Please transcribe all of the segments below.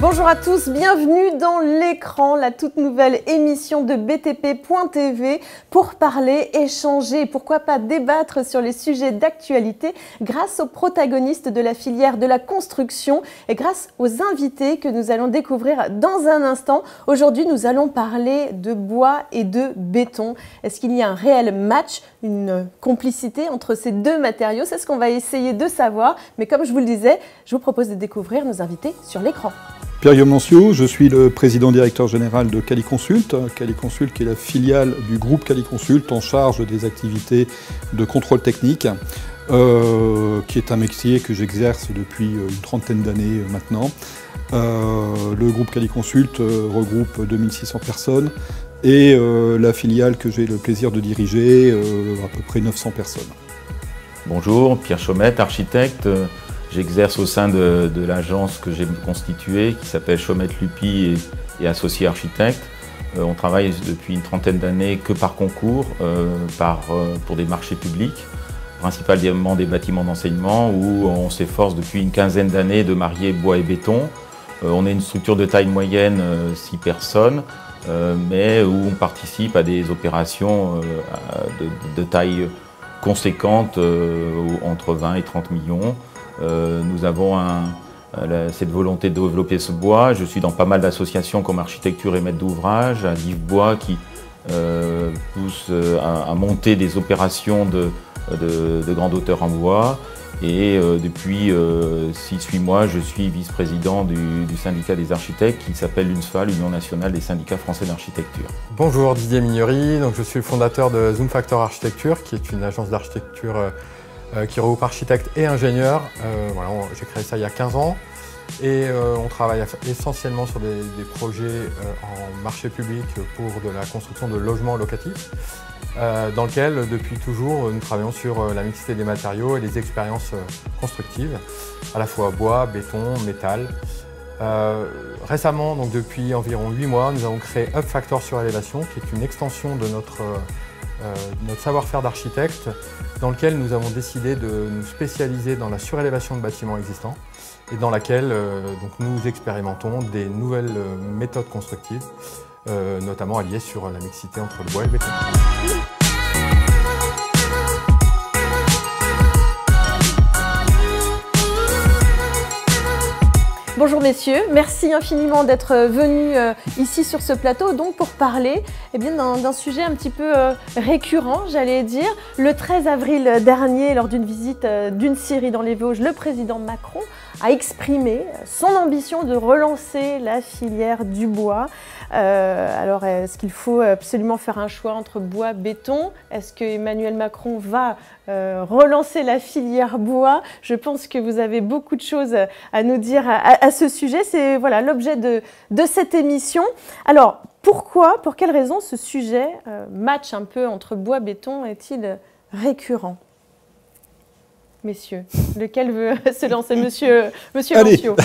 Bonjour à tous, bienvenue dans l'écran, la toute nouvelle émission de BTP.tv pour parler, échanger et pourquoi pas débattre sur les sujets d'actualité grâce aux protagonistes de la filière de la construction et grâce aux invités que nous allons découvrir dans un instant. Aujourd'hui, nous allons parler de bois et de béton. Est-ce qu'il y a un réel match, une complicité entre ces deux matériaux? C'est ce qu'on va essayer de savoir, mais comme je vous le disais, je vous propose de découvrir nos invités sur l'écran. Pierre-Guillaume Lanciot, je suis le président-directeur général de Quali-Consult. Quali-Consult qui est la filiale du groupe Quali-Consult en charge des activités de contrôle technique, qui est un métier que j'exerce depuis une trentaine d'années maintenant. Le groupe Quali-Consult regroupe 2600 personnes et la filiale que j'ai le plaisir de diriger, à peu près 900 personnes. Bonjour, Pierre Chaumette, architecte. J'exerce au sein de l'agence que j'ai constituée, qui s'appelle Chaumette Lupi et Associés Architectes. On travaille depuis une trentaine d'années que par concours, pour des marchés publics, principalement des bâtiments d'enseignement, où on s'efforce depuis une quinzaine d'années de marier bois et béton. On est une structure de taille moyenne, 6 personnes, mais où on participe à des opérations de taille conséquente, entre 20 et 30 millions. Nous avons cette volonté de développer ce bois. Je suis dans pas mal d'associations comme Architecture et Maître d'ouvrage, à Livre Bois qui pousse à monter des opérations de grande hauteur en bois. Et depuis 6-8 mois, je suis vice-président du syndicat des architectes qui s'appelle l'UNSFA, l'Union nationale des syndicats français d'architecture. Bonjour, Didier Mignori, je suis le fondateur de Zoom Factor Architecture, qui est une agence d'architecture qui regroupe architectes et ingénieurs. J'ai créé ça il y a 15 ans et on travaille essentiellement sur des projets en marché public pour de la construction de logements locatifs, dans lequel depuis toujours nous travaillons sur la mixité des matériaux et les expériences constructives, à la fois bois, béton, métal. Récemment, donc depuis environ 8 mois, nous avons créé Up Factor Surélévation, qui est une extension de notre savoir-faire d'architecte, dans lequel nous avons décidé de nous spécialiser dans la surélévation de bâtiments existants et dans laquelle nous expérimentons des nouvelles méthodes constructives, notamment alliées sur la mixité entre le bois et le béton. Bonjour messieurs, merci infiniment d'être venus ici sur ce plateau donc pour parler d'un sujet un petit peu récurrent, j'allais dire. Le 13 avril dernier, lors d'une visite d'une scierie dans les Vosges, le président Macron a exprimé son ambition de relancer la filière du bois. Alors, est-ce qu'il faut absolument faire un choix entre bois et béton? Est-ce que Emmanuel Macron va relancer la filière bois? Je pense que vous avez beaucoup de choses à nous dire à ce sujet. C'est voilà, l'objet de cette émission. Alors, pourquoi, pour quelle raison ce sujet match un peu entre bois et béton est-il récurrent? Messieurs, lequel veut se lancer? Monsieur Lanciot.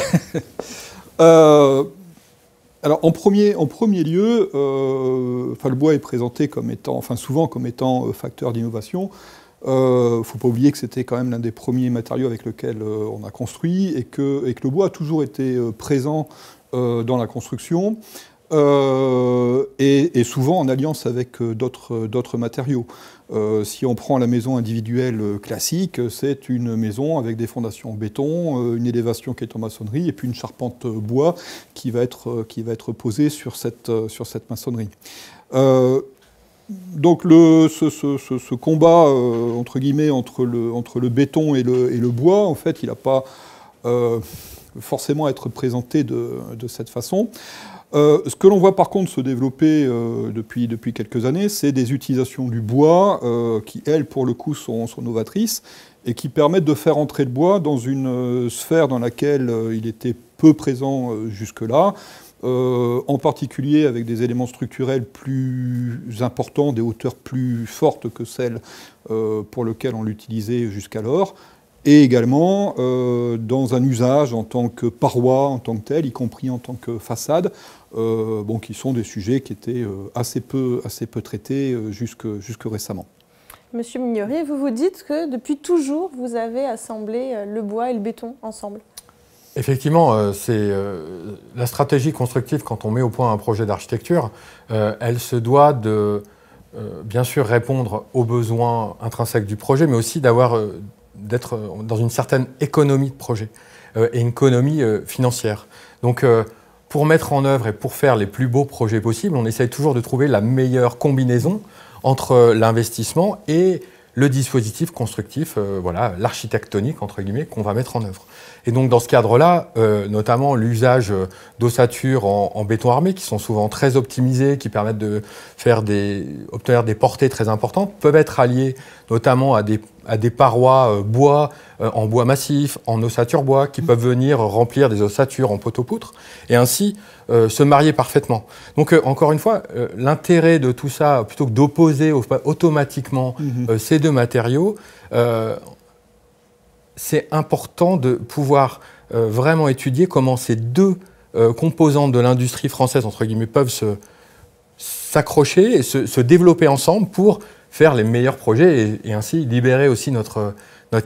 Alors en premier lieu, le bois est présenté comme étant, souvent comme étant facteur d'innovation. Il ne faut pas oublier que c'était quand même l'un des premiers matériaux avec lequel on a construit et que le bois a toujours été présent dans la construction. Et souvent en alliance avec d'autres matériaux. Si on prend la maison individuelle classique, c'est une maison avec des fondations en béton, une élévation qui est en maçonnerie et puis une charpente bois qui va être posée sur cette maçonnerie. Donc ce combat entre guillemets entre le béton et le bois, en fait, il n'a pas forcément à être présenté de cette façon. Ce que l'on voit par contre se développer depuis quelques années, c'est des utilisations du bois qui, elles, pour le coup, sont novatrices et qui permettent de faire entrer le bois dans une sphère dans laquelle il était peu présent jusque-là, en particulier avec des éléments structurels plus importants, des hauteurs plus fortes que celles pour lesquelles on l'utilisait jusqu'alors, et également dans un usage en tant que paroi, en tant que tel, y compris en tant que façade, qui sont des sujets qui étaient assez peu traités jusque récemment. Monsieur Mignori, vous vous dites que depuis toujours, vous avez assemblé le bois et le béton ensemble. Effectivement, la stratégie constructive, quand on met au point un projet d'architecture, elle se doit de, bien sûr, répondre aux besoins intrinsèques du projet, mais aussi d'être dans une certaine économie de projet et une économie financière. Donc, pour mettre en œuvre et pour faire les plus beaux projets possibles, on essaye toujours de trouver la meilleure combinaison entre l'investissement et le dispositif constructif, voilà, l'architectonique, entre guillemets, qu'on va mettre en œuvre. Et donc, dans ce cadre-là, notamment l'usage d'ossatures en béton armé, qui sont souvent très optimisées, qui permettent de obtenir des portées très importantes, peuvent être alliées notamment à des parois bois, en bois massif, en ossature bois, qui peuvent venir remplir des ossatures en poteau-poutre, et ainsi se marier parfaitement. Donc, encore une fois, l'intérêt de tout ça, plutôt que d'opposer automatiquement ces deux matériaux, c'est important de pouvoir vraiment étudier comment ces deux composantes de l'industrie française, entre guillemets, peuvent s'accrocher et se développer ensemble pour faire les meilleurs projets et ainsi libérer aussi notre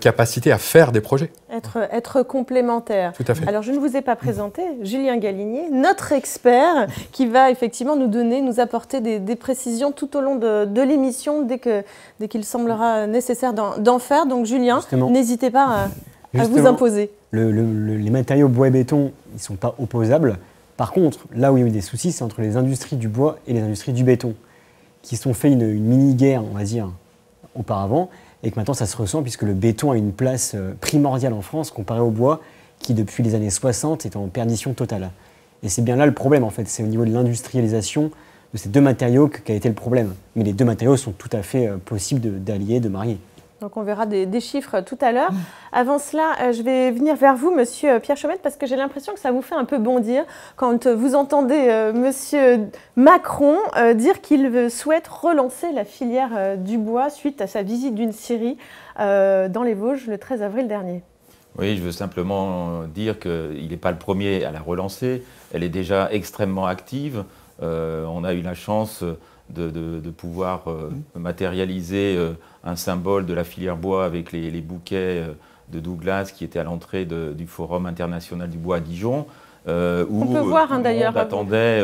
capacité à faire des projets. Être complémentaire. Tout à fait. Alors, je ne vous ai pas présenté Julien Galinier, notre expert, qui va effectivement nous apporter des précisions tout au long de l'émission, dès qu'il semblera nécessaire d'en faire. Donc, Julien, n'hésitez pas à vous imposer. Les matériaux bois et béton, ils ne sont pas opposables. Par contre, là où il y a eu des soucis, c'est entre les industries du bois et les industries du béton, qui se sont fait une mini-guerre, on va dire, auparavant, et que maintenant ça se ressent puisque le béton a une place primordiale en France comparé au bois qui depuis les années 60 est en perdition totale. Et c'est bien là le problème en fait, c'est au niveau de l'industrialisation de ces deux matériaux qu'a été le problème. Mais les deux matériaux sont tout à fait possibles d'allier, de marier. Donc on verra des chiffres tout à l'heure. Avant cela, je vais venir vers vous, Monsieur Pierre Chaumette, parce que j'ai l'impression que ça vous fait un peu bondir quand vous entendez Monsieur Macron dire qu'il souhaite relancer la filière du bois suite à sa visite d'une scierie dans les Vosges le 13 avril dernier. Oui, je veux simplement dire qu'il n'est pas le premier à la relancer. Elle est déjà extrêmement active. On a eu la chance de pouvoir matérialiser un symbole de la filière bois avec les bouquets de Douglas qui étaient à l'entrée du Forum international du bois à Dijon. On peut voir d'ailleurs, on attendait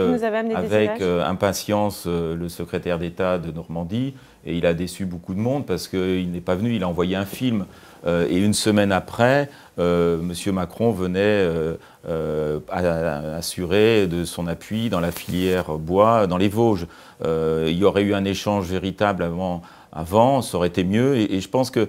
avec impatience le secrétaire d'État de Normandie et il a déçu beaucoup de monde parce qu'il n'est pas venu, il a envoyé un film et une semaine après, M. Macron venait assurer de son appui dans la filière bois dans les Vosges. Il y aurait eu un échange véritable avant, ça aurait été mieux. Et je pense que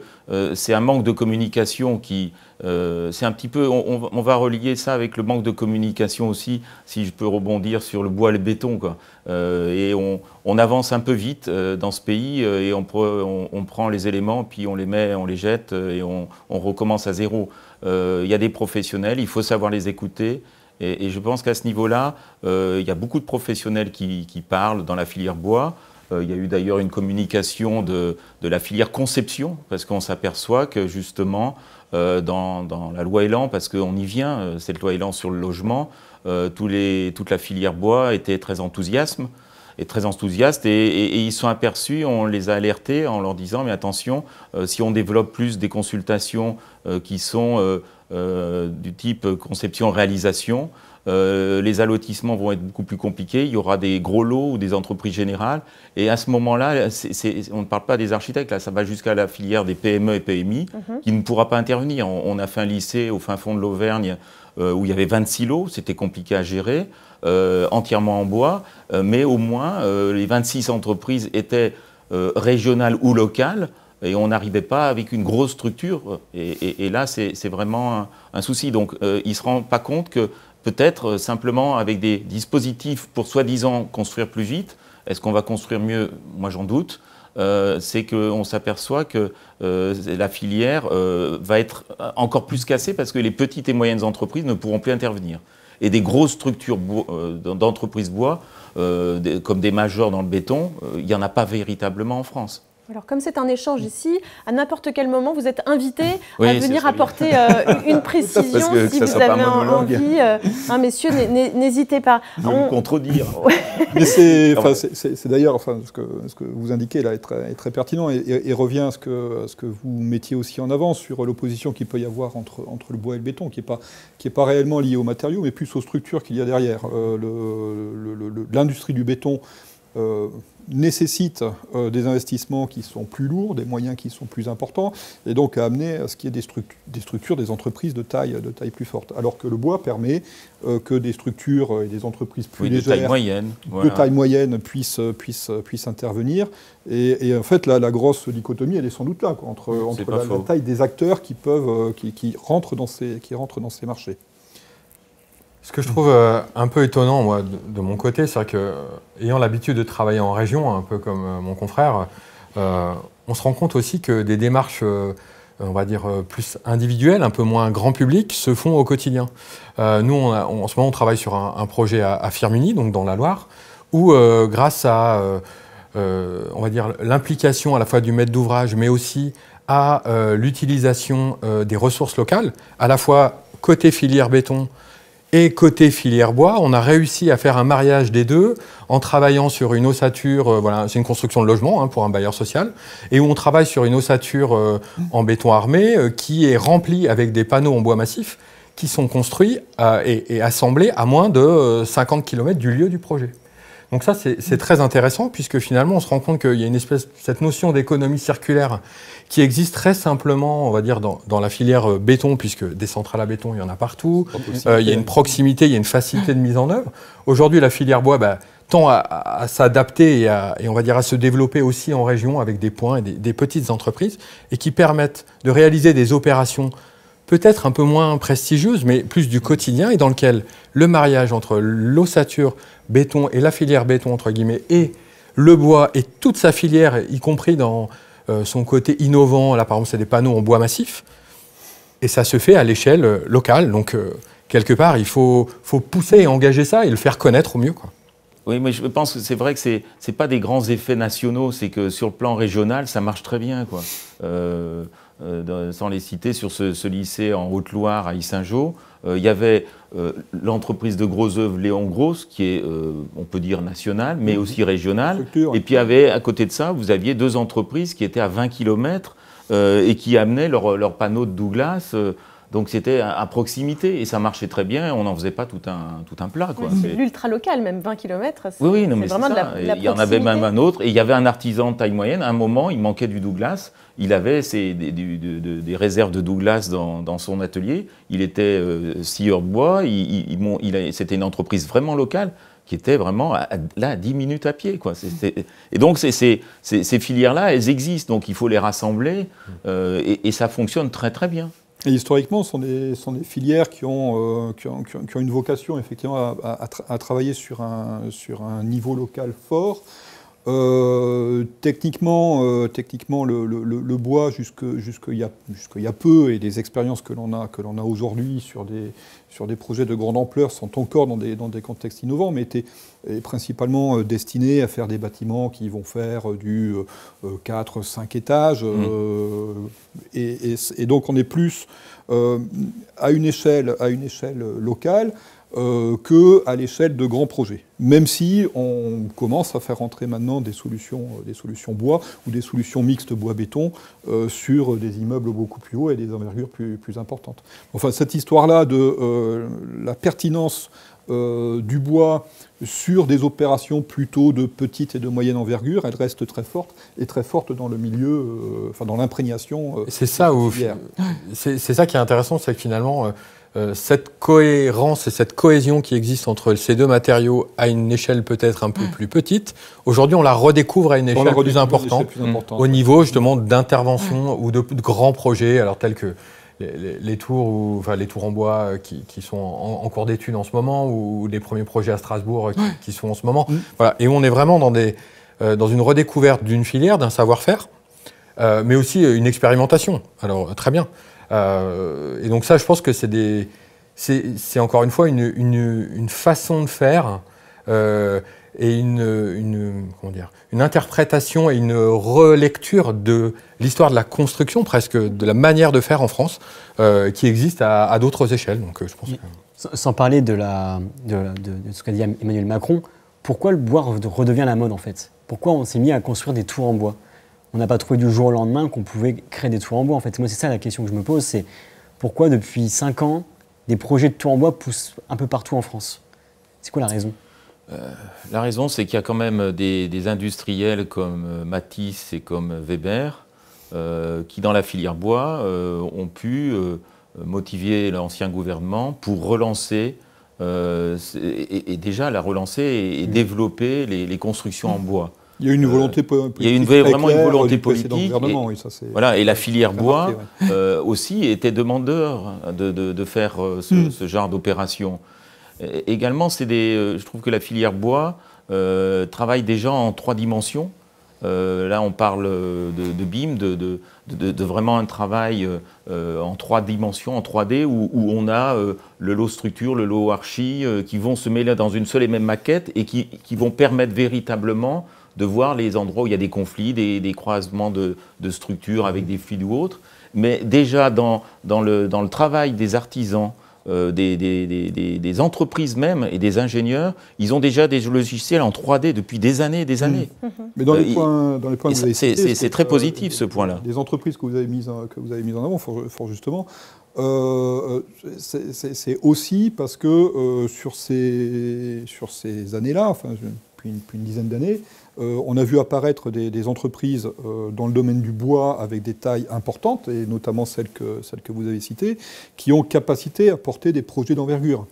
c'est un manque de communication qui... c'est un petit peu... On va relier ça avec le manque de communication aussi, si je peux rebondir sur le bois et le béton, quoi. Et on avance un peu vite dans ce pays et on prend les éléments, puis on les met, on les jette et on recommence à zéro. Il y a des professionnels, il faut savoir les écouter. Et je pense qu'à ce niveau-là, il y a beaucoup de professionnels qui parlent dans la filière bois. Il y a eu d'ailleurs une communication de la filière conception, parce qu'on s'aperçoit que justement, dans la loi Elan, parce qu'on y vient, cette loi Elan sur le logement, toute la filière bois était très enthousiaste et ils sont aperçus, on les a alertés en leur disant mais attention, si on développe plus des consultations qui sont du type conception-réalisation, les allotissements vont être beaucoup plus compliqués, il y aura des gros lots ou des entreprises générales et à ce moment-là, on ne parle pas des architectes, là, ça va jusqu'à la filière des PME et PMI qui ne pourra pas intervenir. On a fait un lycée au fin fond de l'Auvergne où il y avait 26 lots, c'était compliqué à gérer, entièrement en bois, mais au moins les 26 entreprises étaient régionales ou locales et on n'arrivait pas avec une grosse structure et là c'est vraiment un souci. Donc ils ne se rendent pas compte que peut-être simplement avec des dispositifs pour soi-disant construire plus vite, est-ce qu'on va construire mieux? Moi j'en doute. C'est qu'on s'aperçoit que la filière va être encore plus cassée parce que les petites et moyennes entreprises ne pourront plus intervenir. Et des grosses structures d'entreprises bois, comme des majors dans le béton, il n'y en a pas véritablement en France. Alors, comme c'est un échange ici, à n'importe quel moment, vous êtes invité Oui, à c'est venir très apporter une précision si ça vous soit pas avez un monologue. envie. Messieurs, n'hésitez pas. Je vais me contredire. Mais c'est d'ailleurs, ce que vous indiquez là est très pertinent et revient à ce que vous mettiez aussi en avant sur l'opposition qu'il peut y avoir entre le bois et le béton, qui est pas réellement liée aux matériaux, mais plus aux structures qu'il y a derrière. L'industrie du béton nécessite des investissements qui sont plus lourds, des moyens qui sont plus importants, et donc à amener à ce qu'il y ait des structures, des entreprises de taille plus forte. Alors que le bois permet que des structures et des entreprises plus légères, de taille moyenne puissent intervenir. Et en fait, la grosse dichotomie, elle est sans doute là, quoi, entre la taille des acteurs qui rentrent dans ces marchés. Ce que je trouve un peu étonnant, moi, de mon côté, c'est que, ayant l'habitude de travailler en région, un peu comme mon confrère, on se rend compte aussi que des démarches, on va dire, plus individuelles, un peu moins grand public, se font au quotidien. Nous, en ce moment, on travaille sur un projet à Firminy, donc dans la Loire, où, grâce à, on va dire, l'implication à la fois du maître d'ouvrage, mais aussi à l'utilisation des ressources locales, à la fois côté filière béton, et côté filière bois, on a réussi à faire un mariage des deux en travaillant sur une ossature, voilà, c'est une construction de logement pour un bailleur social, et où on travaille sur une ossature en béton armé qui est remplie avec des panneaux en bois massif qui sont construits et assemblés à moins de 50 km du lieu du projet. Donc ça, c'est très intéressant puisque finalement, on se rend compte qu'il y a cette notion d'économie circulaire qui existe très simplement, on va dire, dans la filière béton, puisque des centrales à béton, il y en a partout. Il y a une proximité, il y a une facilité de mise en œuvre. Aujourd'hui, la filière bois tend à s'adapter et on va dire à se développer aussi en région avec des points et des petites entreprises et qui permettent de réaliser des opérations peut-être un peu moins prestigieuses, mais plus du quotidien et dans lequel le mariage entre l'ossature béton et la filière béton, entre guillemets, et le bois et toute sa filière, y compris dans son côté innovant, là par exemple c'est des panneaux en bois massif, et ça se fait à l'échelle locale, donc quelque part il faut pousser et engager ça et le faire connaître au mieux, quoi. Oui, mais je pense que c'est vrai que c'est pas des grands effets nationaux, c'est que sur le plan régional, ça marche très bien, quoi. Sans les citer, sur ce lycée en Haute-Loire, à Yssingeaux, il y avait l'entreprise de gros œuvres Léon Grosse, qui est, on peut dire, nationale, mais aussi régionale. Et puis, à côté de ça, vous aviez deux entreprises qui étaient à 20 km et qui amenaient leurs panneaux de Douglas. Donc c'était à proximité et ça marchait très bien, on n'en faisait pas tout un plat, quoi. C'est l'ultra local, même 20 km. Oui, non, mais vraiment de la il y en avait même un autre, et il y avait un artisan de taille moyenne. À un moment, il manquait du Douglas, il avait des réserves de Douglas dans son atelier, il était scieur de bois, c'était une entreprise vraiment locale qui était vraiment là à 10 minutes à pied, quoi. Et donc ces filières-là, elles existent, donc il faut les rassembler et ça fonctionne très très bien. Et historiquement, ce sont des filières qui ont une vocation effectivement à travailler sur un niveau local fort. Techniquement, le bois, jusqu'il y a peu, et des expériences que l'on a aujourd'hui sur des projets de grande ampleur sont encore dans des contextes innovants, mais est principalement destiné à faire des bâtiments qui vont faire du 4-5 étages. Et donc on est plus à une échelle locale qu'à l'échelle de grands projets. Même si on commence à faire entrer maintenant des solutions bois ou des solutions mixtes bois-béton sur des immeubles beaucoup plus hauts et des envergures plus importantes. Enfin, cette histoire-là de la pertinence du bois sur des opérations plutôt de petite et de moyenne envergure, elle reste très forte dans le milieu, dans l'imprégnation. C'est ça qui est intéressant, c'est que finalement, cette cohérence et cette cohésion qui existe entre ces deux matériaux à une échelle peut-être un peu plus petite, aujourd'hui on la redécouvre à une échelle plus importante, au niveau justement d'intervention ou de grands projets, alors tels que les tours en bois qui sont en cours d'étude en ce moment, ou les premiers projets à Strasbourg qui sont en ce moment. Voilà. Et on est vraiment dans une redécouverte d'une filière, d'un savoir-faire, mais aussi une expérimentation. Alors très bien. Et donc ça, je pense que c'est encore une fois une façon de faire et comment dire, une interprétation et une relecture de l'histoire de la construction, presque de la manière de faire en France, qui existe à d'autres échelles. Donc, je pense que... Sans parler de ce qu'a dit Emmanuel Macron, pourquoi le bois redevient la mode en fait? Pourquoi on s'est mis à construire des tours en bois? On n'a pas trouvé du jour au lendemain qu'on pouvait créer des tours en bois en fait. Moi, c'est ça la question que je me pose, c'est pourquoi depuis 5 ans, des projets de tours en bois poussent un peu partout en France? C'est quoi la raison? La raison, c'est qu'il y a quand même des industriels comme Matisse et comme Weber qui, dans la filière bois, ont pu motiver l'ancien gouvernement pour relancer, et déjà la relancer et développer les constructions en bois. Il y a une volonté politique. Il y a vraiment une volonté politique. Oui, voilà, et la filière bois aussi était demandeur de faire ce genre d'opération. Également, je trouve que la filière bois travaille déjà en 3 dimensions. Là, on parle de BIM, de vraiment un travail en 3 dimensions, en 3D, où on a le lot structure, le lot archi, qui vont se mêler dans une seule et même maquette et qui vont permettre véritablement de voir les endroits où il y a des conflits, des croisements de structures avec des fluides ou autres. Mais déjà, dans le travail des artisans, des entreprises même et des ingénieurs, ils ont déjà des logiciels en 3D depuis des années et des années. Mais dans les points que vous avez cités, c'est très positif ce point-là. Les entreprises que vous avez mises en avant, fort justement, c'est aussi parce que sur ces années-là, enfin depuis une dizaine d'années, on a vu apparaître des entreprises dans le domaine du bois avec des tailles importantes, et notamment celles que vous avez citées, qui ont capacité à porter des projets d'envergure.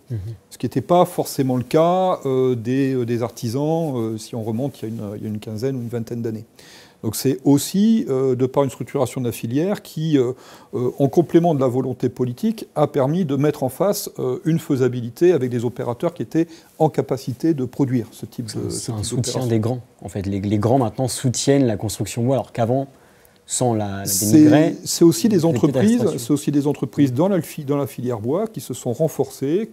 Ce qui n'était pas forcément le cas des artisans, si on remonte il y a une quinzaine ou une vingtaine d'années. Donc c'est aussi, de par une structuration de la filière qui, en complément de la volonté politique, a permis de mettre en face une faisabilité avec des opérateurs qui étaient en capacité de produire ce type de C'est un soutien des grands. En fait, les grands maintenant soutiennent la construction bois, alors qu'avant, sans la dénigrer... C'est aussi des entreprises dans la filière bois qui se sont renforcées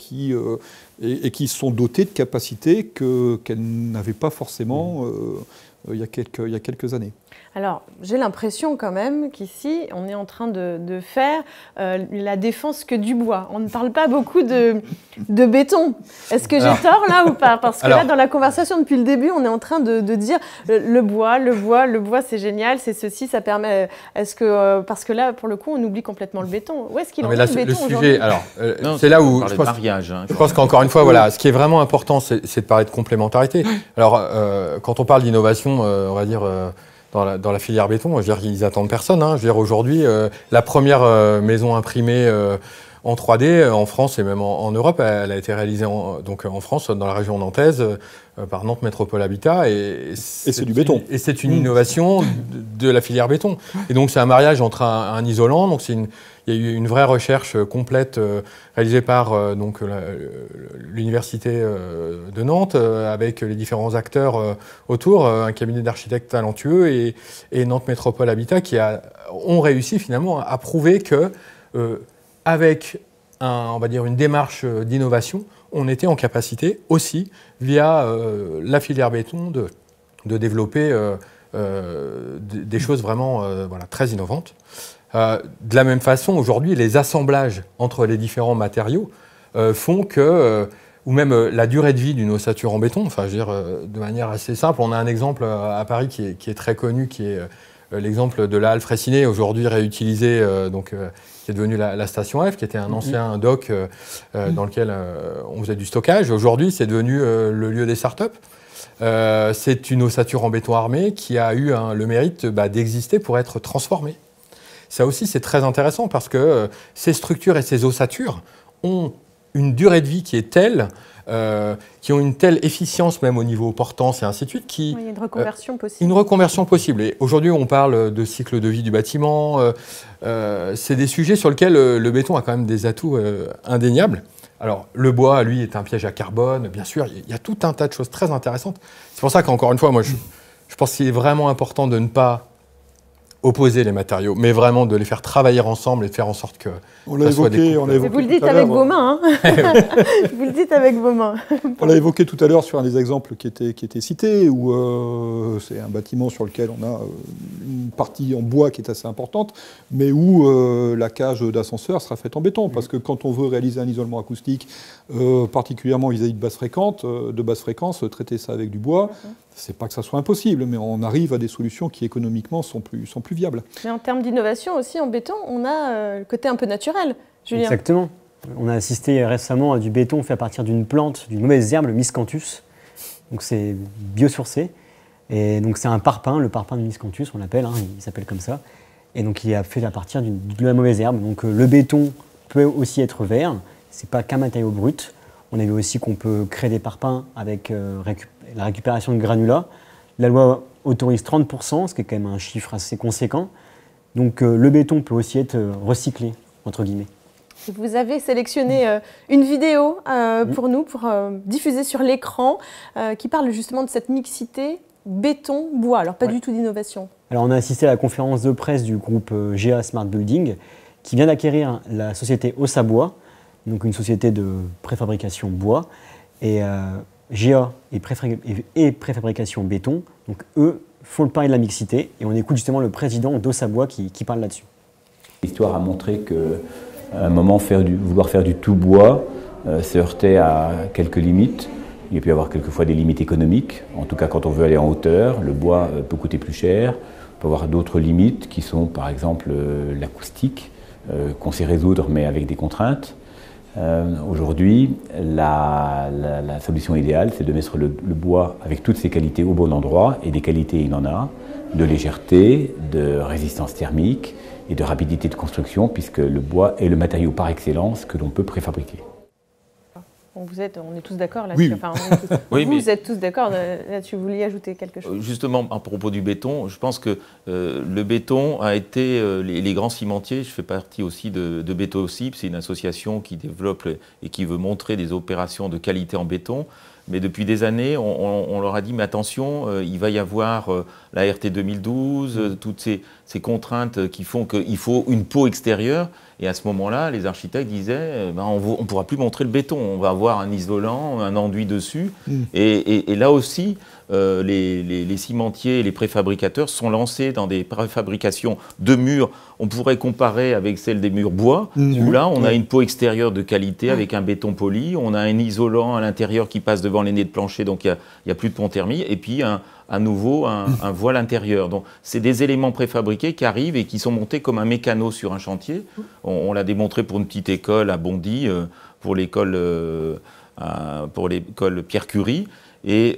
et qui sont dotées de capacités qu'elles n'avaient pas forcément... il y a quelques années. Alors, j'ai l'impression quand même qu'ici, on est en train de faire la défense que du bois. On ne parle pas beaucoup de béton. Est-ce que j'ai tort là ou pas? Parce que là, dans la conversation depuis le début, on est en train de dire le bois, c'est génial, c'est ceci, ça permet... parce que là, pour le coup, on oublie complètement le béton. Où est-ce qu'il en est le béton aujourd'hui? C'est là où je pense qu'encore une fois, voilà, ce qui est vraiment important, c'est de parler de complémentarité. Alors, quand on parle d'innovation, on va dire... Dans la filière béton, je veux dire, ils attendent personne. Je veux dire, aujourd'hui, la première maison imprimée en 3D en France et même en Europe, elle a été réalisée en France, dans la région nantaise, par Nantes Métropole Habitat. Et c'est du béton. Et c'est une innovation de la filière béton. Et donc, c'est un mariage entre un isolant. Donc, il y a eu une vraie recherche complète réalisée par l'université de Nantes, avec les différents acteurs autour, un cabinet d'architectes talentueux et Nantes Métropole Habitat qui ont réussi finalement à prouver que avec on va dire une démarche d'innovation, on était en capacité aussi, via la filière béton, de développer des choses vraiment très innovantes. De la même façon, aujourd'hui, les assemblages entre les différents matériaux font que, ou même la durée de vie d'une ossature en béton, enfin, je veux dire, de manière assez simple, on a un exemple à Paris qui est très connu, qui est l'exemple de la halle Fraissinet, aujourd'hui réutilisée, qui est devenue la station F, qui était un ancien dock dans lequel on faisait du stockage. Aujourd'hui, c'est devenu le lieu des startups. C'est une ossature en béton armé qui a eu le mérite d'exister pour être transformée. Ça aussi, c'est très intéressant parce que ces structures et ces ossatures ont une durée de vie qui est telle, qui ont une telle efficience même au niveau portance et ainsi de suite. Il y a une reconversion possible. Une reconversion possible. Et aujourd'hui, on parle de cycle de vie du bâtiment. C'est des sujets sur lesquels le béton a quand même des atouts indéniables. Alors, le bois, lui, est un piège à carbone. Bien sûr, il y a tout un tas de choses très intéressantes. C'est pour ça qu'encore une fois, moi, je pense qu'il est vraiment important de ne pas opposer les matériaux, mais vraiment de les faire travailler ensemble et de faire en sorte que on l'a évoqué, vous le dites avec vos mains, hein. Vous le dites avec vos mains. On l'a évoqué tout à l'heure sur un des exemples qui était cité, où c'est un bâtiment sur lequel on a une partie en bois qui est assez importante, mais où la cage d'ascenseur sera faite en béton, parce que quand on veut réaliser un isolement acoustique, particulièrement vis-à-vis de basse fréquence, traiter ça avec du bois, c'est pas que ça soit impossible, mais on arrive à des solutions qui économiquement sont plus viables. Mais en termes d'innovation aussi, en béton, on a le côté un peu naturel, Julien. Exactement. On a assisté récemment à du béton fait à partir d'une plante, d'une mauvaise herbe, le miscanthus. Donc c'est biosourcé. Et donc c'est un parpaing, le parpaing de miscanthus, on l'appelle, hein, il s'appelle comme ça. Et donc il est fait à partir de la mauvaise herbe. Donc le béton peut aussi être vert, c'est pas qu'un matériau brut. On a vu aussi qu'on peut créer des parpaings avec la récupération de granulats. La loi autorise 30%, ce qui est quand même un chiffre assez conséquent. Donc le béton peut aussi être recyclé, entre guillemets. Vous avez sélectionné une vidéo pour nous, pour diffuser sur l'écran, qui parle justement de cette mixité béton-bois. Alors pas du tout d'innovation. Alors on a assisté à la conférence de presse du groupe GA Smart Building, qui vient d'acquérir la société Ossabois, donc une société de préfabrication bois. Et GA et préfabrication béton, donc eux font le pari de la mixité. Et on écoute justement le président d'Ossabois qui parle là-dessus. L'histoire a montré qu'à un moment, vouloir faire du tout bois se heurtait à quelques limites. Il peut y avoir quelquefois des limites économiques. En tout cas, quand on veut aller en hauteur, le bois peut coûter plus cher. On peut avoir d'autres limites qui sont par exemple l'acoustique, qu'on sait résoudre mais avec des contraintes. Aujourd'hui, la solution idéale, c'est de mettre le bois avec toutes ses qualités au bon endroit, et des qualités il en a, de légèreté, de résistance thermique et de rapidité de construction, puisque le bois est le matériau par excellence que l'on peut préfabriquer. On est tous d'accord là-dessus. Oui. Enfin, Oui, vous êtes tous d'accord là-dessus. Vous vouliez ajouter quelque chose? Justement, à propos du béton, je pense que le béton a été, les grands cimentiers, je fais partie aussi de BétoCip, c'est une association qui développe et qui veut montrer des opérations de qualité en béton. Mais depuis des années, on leur a dit, mais attention, il va y avoir la RT 2012, toutes ces contraintes qui font qu'il faut une peau extérieure. Et à ce moment-là, les architectes disaient, on ne pourra plus montrer le béton, on va avoir un isolant, un enduit dessus. Et là aussi, les cimentiers et les préfabricateurs sont lancés dans des préfabrications de murs. On pourrait comparer avec celle des murs bois, où là, on a une peau extérieure de qualité avec un béton poli, on a un isolant à l'intérieur qui passe devant les nez de plancher, donc il n'y a plus de ponthermie, et puis à nouveau un voile intérieur. Donc c'est des éléments préfabriqués qui arrivent et qui sont montés comme un mécano sur un chantier. On l'a démontré pour une petite école à Bondy, pour l'école Pierre Curie. Et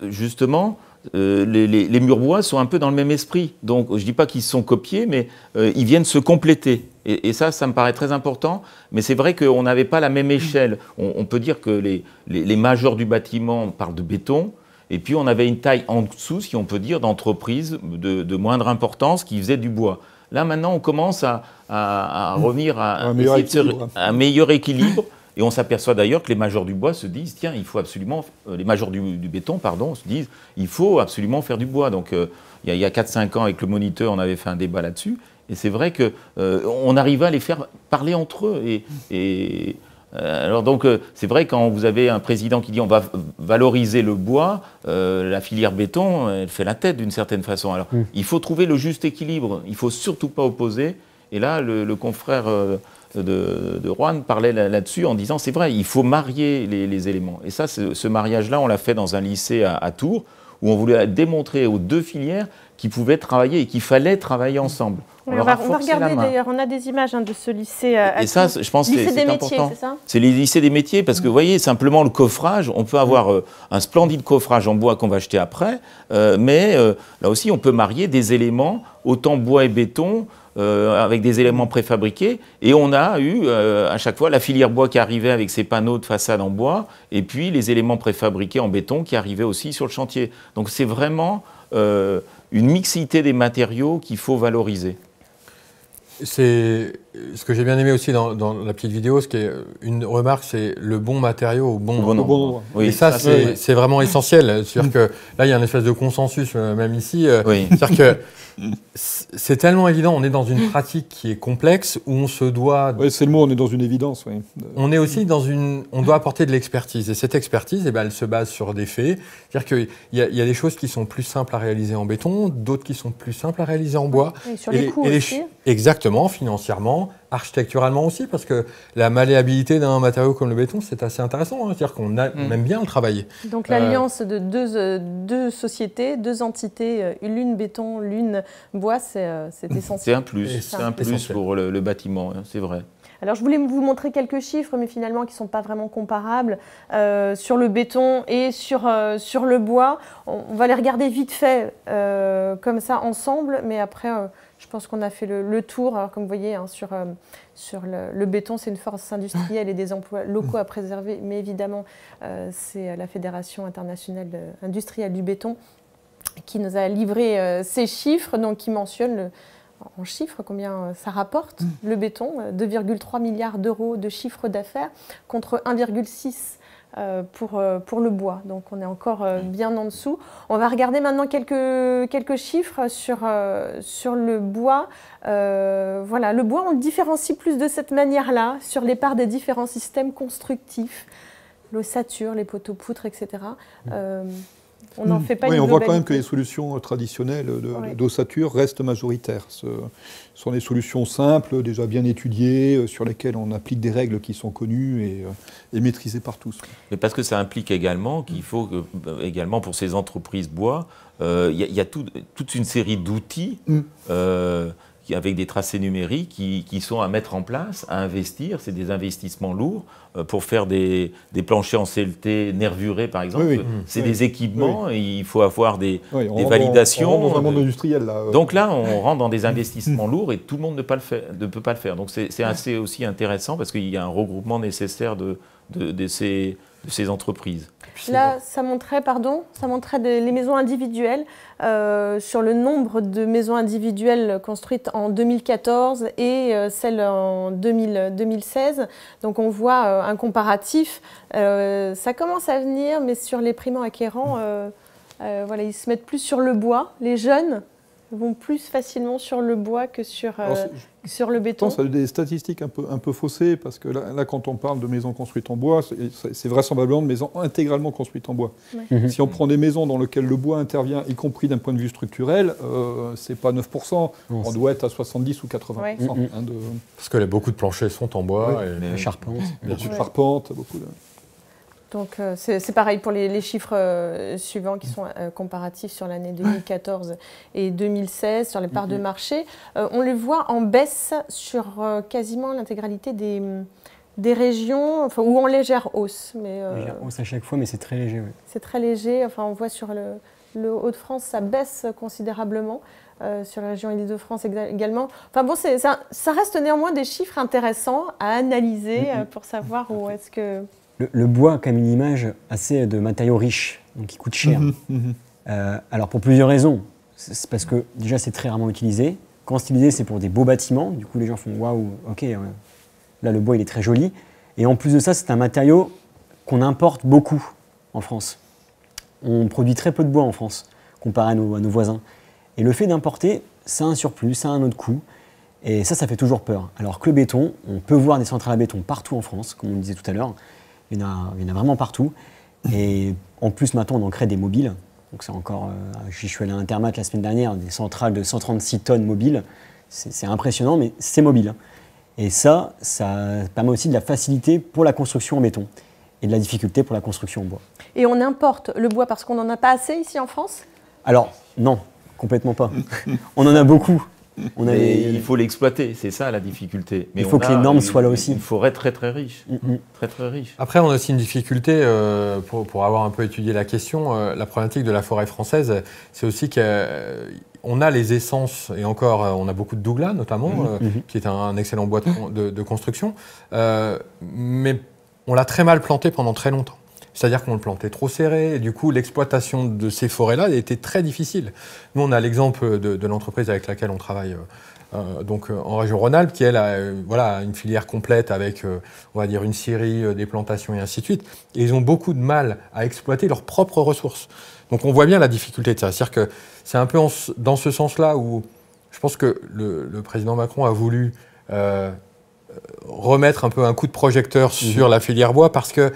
justement, les murs bois sont un peu dans le même esprit. Donc je ne dis pas qu'ils se sont copiés, mais ils viennent se compléter. Et ça me paraît très important. Mais c'est vrai qu'on n'avait pas la même échelle. On peut dire que les majors du bâtiment parlent de béton. Et puis on avait une taille en dessous, si on peut dire, d'entreprise de moindre importance qui faisait du bois. Là maintenant, on commence à revenir à un meilleur équilibre. Et on s'aperçoit d'ailleurs que les majors du bois se disent, tiens, il faut absolument, les majors du béton, pardon, se disent, il faut absolument faire du bois. Donc il y a 4-5 ans, avec le moniteur, on avait fait un débat là-dessus. Et c'est vrai qu'on arrivait à les faire parler entre eux. Alors donc, c'est vrai, quand vous avez un président qui dit on va valoriser le bois, la filière béton, elle fait la tête d'une certaine façon. Alors, il faut trouver le juste équilibre. Il ne faut surtout pas opposer. Et là, le confrère de Roanne parlait là-dessus en disant c'est vrai, il faut marier les éléments. Et ça, ce mariage-là, on l'a fait dans un lycée à Tours, où on voulait démontrer aux deux filières qu'ils pouvaient travailler et qu'il fallait travailler ensemble. On va regarder d'ailleurs, on a des images de ce lycée à Et ça, je pense que c'est important. C'est ça ? C'est les lycées des métiers, parce que vous voyez, simplement le coffrage, on peut avoir un splendide coffrage en bois qu'on va acheter après, mais là aussi, on peut marier des éléments, autant bois et béton, avec des éléments préfabriqués, et on a eu à chaque fois la filière bois qui arrivait avec ses panneaux de façade en bois, et puis les éléments préfabriqués en béton qui arrivaient aussi sur le chantier. Donc c'est vraiment une mixité des matériaux qu'il faut valoriser. C'est ce que j'ai bien aimé aussi dans la petite vidéo, ce qui est une remarque, c'est le bon matériau au bon endroit. Oui, et ça, c'est vraiment essentiel. C'est-à-dire que là, il y a une espèce de consensus, même ici. Oui. C'est-à-dire que c'est tellement évident, on est dans une pratique qui est complexe, où on se doit... Oui, c'est le mot, on est dans une évidence. Oui. On est aussi dans une... On doit apporter de l'expertise. Et cette expertise, eh ben, elle se base sur des faits. C'est-à-dire qu'il y a des choses qui sont plus simples à réaliser en béton, d'autres qui sont plus simples à réaliser en bois. Et sur les coûts aussi. Exactement, financièrement, architecturalement aussi, parce que la malléabilité d'un matériau comme le béton, c'est assez intéressant. Hein. C'est-à-dire qu'on aime bien le travailler. Donc l'alliance de deux sociétés, deux entités, l'une béton, l'une bois, c'est essentiel. C'est un plus, pour le bâtiment, hein, c'est vrai. Alors je voulais vous montrer quelques chiffres, mais finalement qui ne sont pas vraiment comparables sur le béton et sur le bois. On va les regarder vite fait comme ça ensemble, mais après je pense qu'on a fait le tour. Alors, comme vous voyez, hein, sur le béton, c'est une force industrielle et des emplois locaux à préserver, mais évidemment c'est la Fédération internationale industrielle du béton qui nous a livré ces chiffres, donc qui mentionnent en chiffres combien ça rapporte, le béton, 2,3 milliards d'euros de chiffre d'affaires contre 1,6 pour le bois. Donc on est encore bien en dessous. On va regarder maintenant quelques chiffres sur le bois. Voilà, le bois, on le différencie plus de cette manière-là, sur les parts des différents systèmes constructifs, l'ossature, les poteaux-poutres, etc. On n'en fait pas une on voit quand même globalité. que les solutions traditionnelles d'ossature restent majoritaires. Ce sont des solutions simples, déjà bien étudiées, sur lesquelles on applique des règles qui sont connues et maîtrisées par tous. Mais parce que ça implique également qu'il faut, également pour ces entreprises bois, il y a toute une série d'outils avec des tracés numériques qui sont à mettre en place, à investir. C'est des investissements lourds pour faire des planchers en CLT nervurés, par exemple. Oui, c'est des équipements, et il faut avoir des validations. validations. On rentre dans un monde industriel, là. Donc là, on rentre dans des investissements lourds et tout le monde ne peut pas le faire. Donc c'est assez aussi intéressant parce qu'il y a un regroupement nécessaire de ces entreprises. Là, ça montrait les maisons individuelles sur le nombre de maisons individuelles construites en 2014 et celles en 2016. Donc on voit un comparatif. Ça commence à venir, mais sur les primo-acquérants, voilà, ils se mettent plus sur le bois. Les jeunes vont plus facilement sur le bois que sur le béton. Je pense à des statistiques un peu faussées, parce que là, quand on parle de maisons construites en bois, c'est vraisemblablement de maisons intégralement construites en bois. Ouais. Si on prend des maisons dans lesquelles le bois intervient, y compris d'un point de vue structurel, c'est pas 9%, on doit être à 70 ou 80%. Ouais. Parce que beaucoup de planchers sont en bois. La charpente. Bien sûr, charpente, beaucoup de... Donc c'est pareil pour les chiffres suivants qui sont comparatifs sur l'année 2014 et 2016 sur les parts de marché. On les voit en baisse sur quasiment l'intégralité des régions, enfin, ou en légère hausse. Légère hausse à chaque fois, mais c'est très léger. Oui. C'est très léger. Enfin, on voit sur le Hauts-de-France, ça baisse considérablement. Sur la région Île-de-France également. Enfin bon, ça reste néanmoins des chiffres intéressants à analyser pour savoir où est-ce que... Le bois a quand même une image assez de matériaux riches, donc qui coûte cher. Alors pour plusieurs raisons. C'est parce que déjà c'est très rarement utilisé. Quand c'est utilisé, c'est pour des beaux bâtiments. Du coup les gens font waouh, ok, là le bois il est très joli. Et en plus de ça, c'est un matériau qu'on importe beaucoup en France. On produit très peu de bois en France, comparé à nos voisins. Et le fait d'importer, ça a un surplus, ça a un autre coût. Et ça fait toujours peur. Alors que le béton, on peut voir des centrales à béton partout en France, comme on le disait tout à l'heure. Il y en a vraiment partout. Et en plus, maintenant, on en crée des mobiles. Donc c'est encore... je suis allé à Intermat la semaine dernière, des centrales de 136 tonnes mobiles. C'est impressionnant, mais c'est mobile. Et ça permet aussi de la facilité pour la construction en béton et de la difficulté pour la construction en bois. Et on importe le bois parce qu'on n'en a pas assez ici en France ? Alors, non, complètement pas. On en a beaucoup. Il faut l'exploiter, c'est ça la difficulté. Mais il faut que les normes soient là aussi. Une forêt très très riche. Très très riche. Après, on a aussi une difficulté, pour avoir un peu étudié la question, la problématique de la forêt française, c'est aussi qu'on a les essences, et encore, on a beaucoup de douglas notamment, qui est un excellent bois de construction, mais on l'a très mal planté pendant très longtemps. C'est-à-dire qu'on le plantait trop serré, et du coup, l'exploitation de ces forêts-là était très difficile. Nous, on a l'exemple de l'entreprise avec laquelle on travaille donc en région Rhône-Alpes, qui elle a voilà, une filière complète avec, on va dire, une scierie, des plantations et ainsi de suite. Et ils ont beaucoup de mal à exploiter leurs propres ressources. Donc on voit bien la difficulté de ça. C'est-à-dire que c'est un peu dans ce sens-là où je pense que le président Macron a voulu remettre un peu un coup de projecteur sur la filière bois parce que,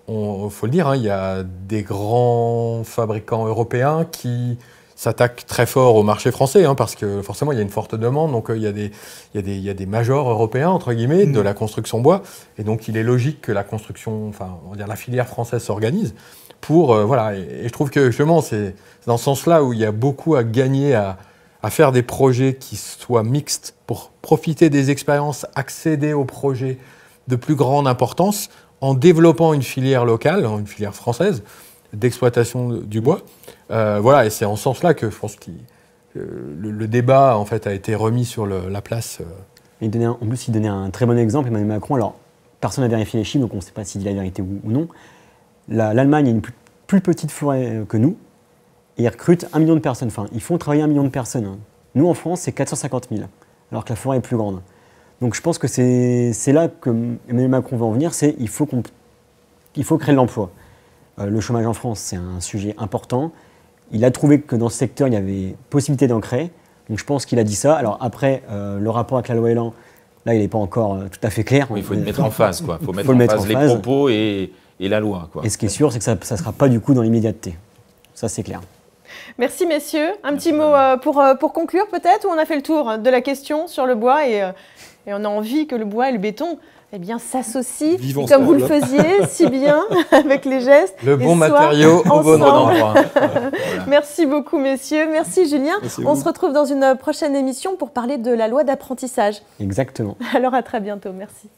faut le dire, hein, il y a des grands fabricants européens qui s'attaquent très fort au marché français, hein, parce que forcément il y a une forte demande, donc il y a des majors européens, entre guillemets, de la construction bois, et donc il est logique que la construction, enfin on va dire la filière française s'organise pour, voilà, et je trouve que justement c'est dans ce sens-là où il y a beaucoup à gagner à faire des projets qui soient mixtes pour profiter des expériences, accéder aux projets de plus grande importance en développant une filière locale, une filière française d'exploitation du bois. Voilà, et c'est en ce sens-là que je pense que le débat en fait, a été remis sur la place. En plus, il donnait un très bon exemple, Emmanuel Macron. Alors, personne n'a vérifié les chiffres, donc on ne sait pas s'il dit la vérité ou non. L'Allemagne a une plus petite forêt que nous, et ils recrutent 1 million de personnes. Enfin, ils font travailler 1 million de personnes. Nous, en France, c'est 450 000, alors que la forêt est plus grande. Donc je pense que c'est là que Emmanuel Macron veut en venir, c'est il faut créer de l'emploi. Le chômage en France, c'est un sujet important. Il a trouvé que dans ce secteur, il y avait possibilité d'en créer. Donc je pense qu'il a dit ça. Alors après, le rapport avec la loi Elan, là, il n'est pas encore tout à fait clair. Oui, il faut le mettre en phase, quoi. Il faut mettre en phase les propos et la loi, quoi. Et ce qui est sûr, c'est que ça ne sera pas du coup dans l'immédiateté. Ça, c'est clair. Merci messieurs. Un petit mot pour conclure peut-être, ou on a fait le tour de la question sur le bois et on a envie que le bois et le béton s'associent, comme vous le faisiez si bien avec les gestes. Le bon matériau au bon endroit. Voilà. Merci beaucoup messieurs. Merci Julien. On se retrouve dans une prochaine émission pour parler de la loi d'apprentissage. Exactement. Alors à très bientôt. Merci.